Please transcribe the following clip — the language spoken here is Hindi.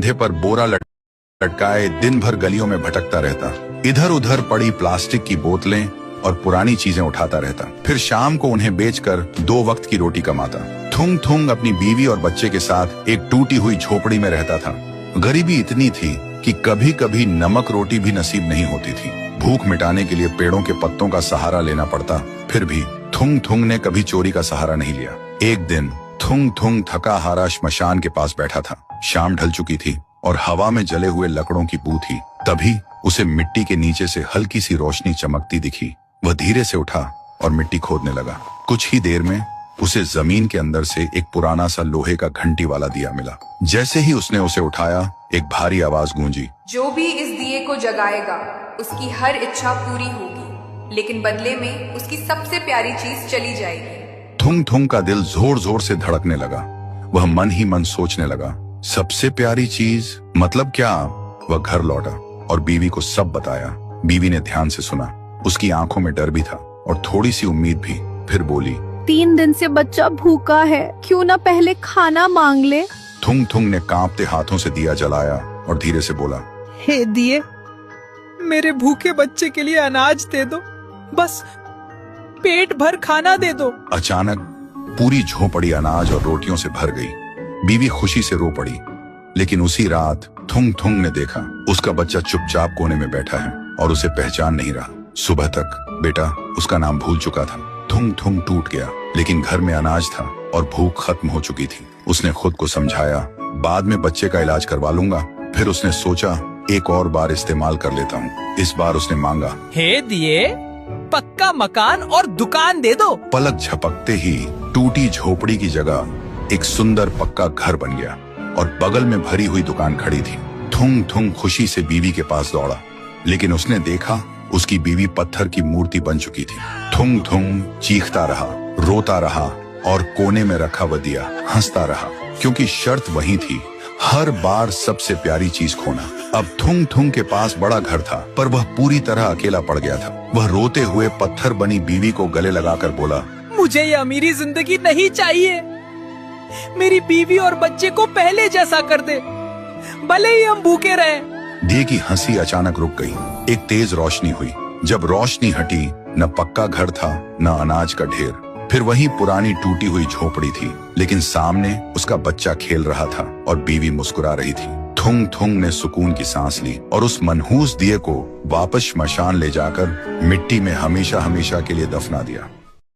कंधे पर बोरा लटकाए दिन भर गलियों में भटकता रहता। इधर उधर पड़ी प्लास्टिक की बोतलें और पुरानी चीजें उठाता रहता। फिर शाम को उन्हें बेचकर 2 वक्त की रोटी कमाता। थुंग थुंग अपनी बीवी और बच्चे के साथ एक टूटी हुई झोपड़ी में रहता था। गरीबी इतनी थी कि कभी कभी नमक रोटी भी नसीब नहीं होती थी। भूख मिटाने के लिए पेड़ों के पत्तों का सहारा लेना पड़ता। फिर भी थुंग थुंग ने कभी चोरी का सहारा नहीं लिया। एक दिन थुंग थुंग थका हारा श्मशान के पास बैठा था। शाम ढल चुकी थी और हवा में जले हुए लकड़ों की बू थी। तभी उसे मिट्टी के नीचे से हल्की सी रोशनी चमकती दिखी। वह धीरे से उठा और मिट्टी खोदने लगा। कुछ ही देर में उसे जमीन के अंदर से एक पुराना सा लोहे का घंटी वाला दिया मिला। जैसे ही उसने उसे उठाया, एक भारी आवाज गूंजी, जो भी इस दिए को जगाएगा उसकी हर इच्छा पूरी होगी, लेकिन बदले में उसकी सबसे प्यारी चीज चली जाएगी। थुंग थुंग का दिल जोर जोर से धड़कने लगा। वह मन ही मन सोचने लगा, सबसे प्यारी चीज मतलब क्या? वह घर लौटा और बीवी को सब बताया। बीवी ने ध्यान से सुना। उसकी आंखों में डर भी था और थोड़ी सी उम्मीद भी। फिर बोली, 3 दिन से बच्चा भूखा है, क्यों ना पहले खाना मांग ले। थुंग थुंग ने कांपते हाथों से दिया जलाया और धीरे से बोला, हे दिए, मेरे भूखे बच्चे के लिए अनाज दे दो, बस पेट भर खाना दे दो। अचानक पूरी झोपड़ी अनाज और रोटियों से भर गई। बीवी खुशी से रो पड़ी। लेकिन उसी रात थुंग थुंग ने देखा उसका बच्चा चुपचाप कोने में बैठा है और उसे पहचान नहीं रहा। सुबह तक बेटा उसका नाम भूल चुका था। थुंग थुंग टूट गया, लेकिन घर में अनाज था और भूख खत्म हो चुकी थी। उसने खुद को समझाया, बाद में बच्चे का इलाज करवा लूंगा। फिर उसने सोचा, एक और बार इस्तेमाल कर लेता हूँ। इस बार उसने मांगा, हे दिए, पक्का मकान और दुकान दे दो। पलक झपकते ही टूटी झोपड़ी की जगह एक सुंदर पक्का घर बन गया और बगल में भरी हुई दुकान खड़ी थी। थुंग थुंग खुशी से बीवी के पास दौड़ा, लेकिन उसने देखा उसकी बीवी पत्थर की मूर्ति बन चुकी थी। थुंग थुंग चीखता रहा, रोता रहा और कोने में रखा वह दिया हंसता रहा, क्योंकि शर्त वही थी, हर बार सबसे प्यारी चीज खोना। अब थुंग थुंग के पास बड़ा घर था, पर वह पूरी तरह अकेला पड़ गया था। वह रोते हुए पत्थर बनी बीवी को गले लगाकर बोला, मुझे ये अमीरी जिंदगी नहीं चाहिए। मेरी बीवी और बच्चे को पहले जैसा कर दे, भले ही हम भूखे रहे। दिए की हंसी अचानक रुक गई। एक तेज रोशनी हुई। जब रोशनी हटी, न पक्का घर था न अनाज का ढेर। फिर वही पुरानी टूटी हुई झोपड़ी थी, लेकिन सामने उसका बच्चा खेल रहा था और बीवी मुस्कुरा रही थी। थुंग थुंग ने सुकून की सांस ली और उस मनहूस दिए को वापस श्मशान ले जाकर मिट्टी में हमेशा हमेशा के लिए दफना दिया।